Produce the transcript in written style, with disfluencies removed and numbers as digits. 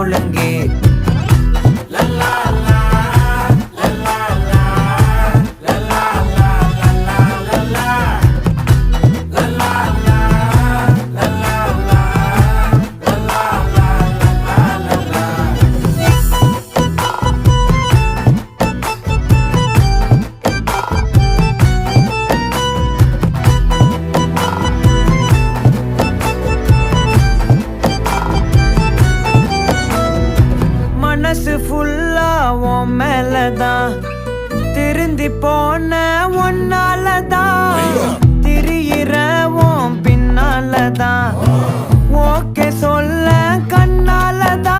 ஒழுங்கு மனசு ஃபுல்லா உன் மேலதான் திருந்தி போன ஒன்னாலதான் திரியிற உன் பின்னாலதான் ஓகே சொல்ல கண்ணாலதான்